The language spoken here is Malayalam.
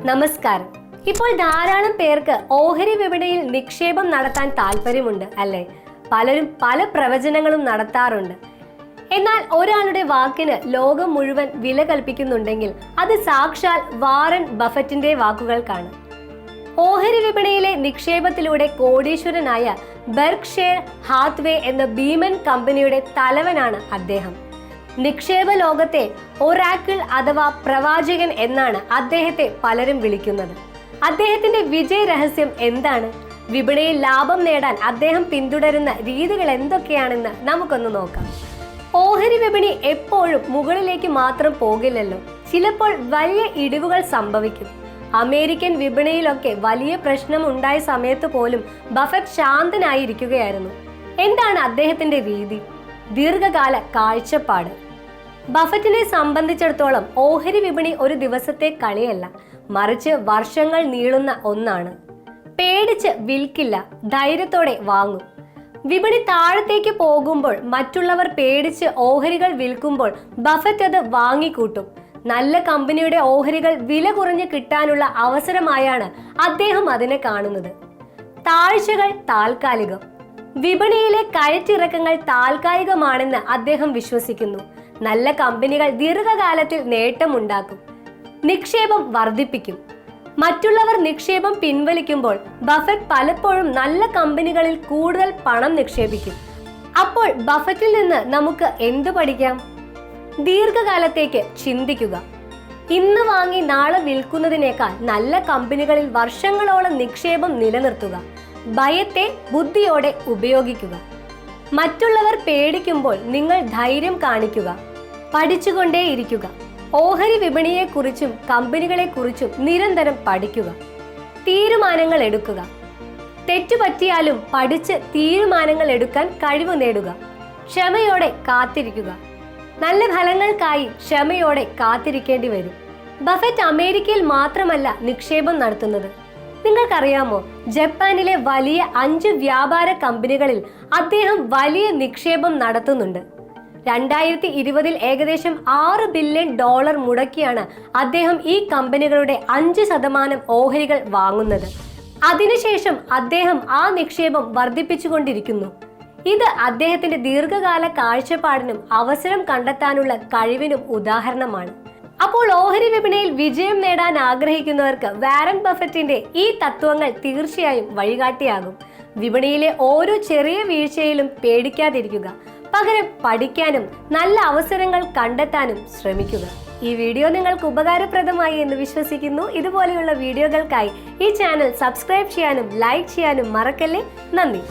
നമസ്കാരം. ഇപ്പോൾ ധാരാളം പേർക്ക് ഓഹരി വിപണിയിൽ നിക്ഷേപം നടത്താൻ താല്പര്യമുണ്ട് അല്ലേ? പലരും പല പ്രവചനങ്ങളും നടത്താറുണ്ട്. എന്നാൽ ഒരാളുടെ വാക്കിന് ലോകം മുഴുവൻ വില കൽപ്പിക്കുന്നുണ്ടെങ്കിൽ അത് സാക്ഷാൽ വാറൻ ബഫറ്റിന്റെ വാക്കുകൾക്കാണ്. ഓഹരി വിപണിയിലെ നിക്ഷേപത്തിലൂടെ കോടീശ്വരനായ ബെർക്ക്ഷയർ ഹാത്വേ എന്ന ഭീമൻ കമ്പനിയുടെ തലവനാണ് അദ്ദേഹം. നിക്ഷേപ ലോകത്തെ ഒറാക്കിൾ അഥവാ പ്രവാചകൻ എന്നാണ് അദ്ദേഹത്തെ പലരും വിളിക്കുന്നത്. അദ്ദേഹത്തിന്റെ വിജയ രഹസ്യം എന്താണ്? വിപണിയിൽ ലാഭം നേടാൻ അദ്ദേഹം പിന്തുടരുന്ന രീതികൾ എന്തൊക്കെയാണെന്ന് നമുക്കൊന്ന് നോക്കാം. ഓഹരി വിപണി എപ്പോഴും മുകളിലേക്ക് മാത്രം പോകില്ലല്ലോ. ചിലപ്പോൾ വലിയ ഇടിവുകൾ സംഭവിക്കും. അമേരിക്കൻ വിപണിയിലൊക്കെ വലിയ പ്രശ്നം ഉണ്ടായ സമയത്ത് പോലും ബഫറ്റ് ശാന്തനായിരിക്കുകയായിരുന്നു. എന്താണ് അദ്ദേഹത്തിന്റെ രീതി? ദീർഘകാല കാഴ്ചപ്പാട്. ബഫറ്റിനെ സംബന്ധിച്ചിടത്തോളം ഓഹരി വിപണി ഒരു ദിവസത്തെ കളിയല്ല, മറിച്ച് വർഷങ്ങൾ നീളുന്ന ഒന്നാണ്. പേടിച്ച് വിൽക്കില്ല, ധൈര്യത്തോടെ വാങ്ങും. വിപണി താഴത്തേക്ക് പോകുമ്പോൾ മറ്റുള്ളവർ പേടിച്ച് ഓഹരികൾ വിൽക്കുമ്പോൾ ബഫറ്റ് അത് വാങ്ങിക്കൂട്ടും. നല്ല കമ്പനിയുടെ ഓഹരികൾ വില കുറഞ്ഞ് കിട്ടാനുള്ള അവസരമായാണ് അദ്ദേഹം അതിനെ കാണുന്നത്. താഴ്ചകൾ താൽക്കാലികം. വിപണിയിലെ കയറ്റിറക്കങ്ങൾ താൽക്കാലികമാണെന്ന് അദ്ദേഹം വിശ്വസിക്കുന്നു. നല്ല കമ്പനികൾ ദീർഘകാലത്തിൽ നേട്ടമുണ്ടാക്കും. നിക്ഷേപം വർദ്ധിപ്പിക്കും. മറ്റുള്ളവർ നിക്ഷേപം പിൻവലിക്കുമ്പോൾ ബഫറ്റ് പലപ്പോഴും നല്ല കമ്പനികളിൽ കൂടുതൽ പണം നിക്ഷേപിക്കും. അപ്പോൾ ബഫറ്റിൽ നിന്ന് നമുക്ക് എന്ത് പഠിക്കാം? ദീർഘകാലത്തേക്ക് ചിന്തിക്കുക. ഇന്ന് വാങ്ങി നാളെ വിൽക്കുന്നതിനേക്കാൾ നല്ല കമ്പനികളിൽ വർഷങ്ങളോളം നിക്ഷേപം നിലനിർത്തുക. ഭയത്തെ ബുദ്ധിയോടെ ഉപയോഗിക്കുക. മറ്റുള്ളവർ പേടിക്കുമ്പോൾ നിങ്ങൾ ധൈര്യം കാണിക്കുക. പഠിച്ചുകൊണ്ടേയിരിക്കുക. ഓഹരി വിപണിയെക്കുറിച്ചും കമ്പനികളെക്കുറിച്ചും നിരന്തരം പഠിക്കുക. തീരുമാനങ്ങൾ എടുക്കുക. തെറ്റുപറ്റിയാലും പഠിച്ച് തീരുമാനങ്ങൾ എടുക്കാൻ കഴിവ് നേടുക. ക്ഷമയോടെ കാത്തിരിക്കുക. നല്ല ഫലങ്ങൾക്കായി ക്ഷമയോടെ കാത്തിരിക്കേണ്ടി വരും. ബഫറ്റ് അമേരിക്കയിൽ മാത്രമല്ല നിക്ഷേപം നടത്തുന്നത്. നിങ്ങൾക്കറിയാമോ, ജപ്പാനിലെ വലിയ 5 വ്യാപാര കമ്പനികളിൽ അദ്ദേഹം വലിയ നിക്ഷേപം നടത്തുന്നുണ്ട്. 2020 ഏകദേശം $6 ബില്യൺ മുടക്കിയാണ് അദ്ദേഹം ഈ കമ്പനികളുടെ 5% ഓഹരികൾ വാങ്ങുന്നത്. അതിനുശേഷം അദ്ദേഹം ആ നിക്ഷേപം വർദ്ധിപ്പിച്ചുകൊണ്ടിരിക്കുന്നു. ഇത് അദ്ദേഹത്തിന്റെ ദീർഘകാല കാഴ്ചപ്പാടിനും അവസരം കണ്ടെത്താനുള്ള കഴിവിനും ഉദാഹരണമാണ്. അപ്പോൾ ഓഹരി വിപണിയിൽ വിജയം നേടാൻ ആഗ്രഹിക്കുന്നവർക്ക് വാറൻ ബഫറ്റിന്റെ ഈ തത്വങ്ങൾ തീർച്ചയായും വഴികാട്ടിയാകും. വിപണിയിലെ ഓരോ ചെറിയ വീഴ്ചയിലും പേടിക്കാതിരിക്കുക. പകരം പഠിക്കാനും നല്ല അവസരങ്ങൾ കണ്ടെത്താനും ശ്രമിക്കുക. ഈ വീഡിയോ നിങ്ങൾക്ക് ഉപകാരപ്രദമായി എന്ന് വിശ്വസിക്കുന്നു. ഇതുപോലെയുള്ള വീഡിയോകൾക്കായി ഈ ചാനൽ സബ്സ്ക്രൈബ് ചെയ്യാനും ലൈക്ക് ചെയ്യാനും മറക്കല്ലേ. നന്ദി.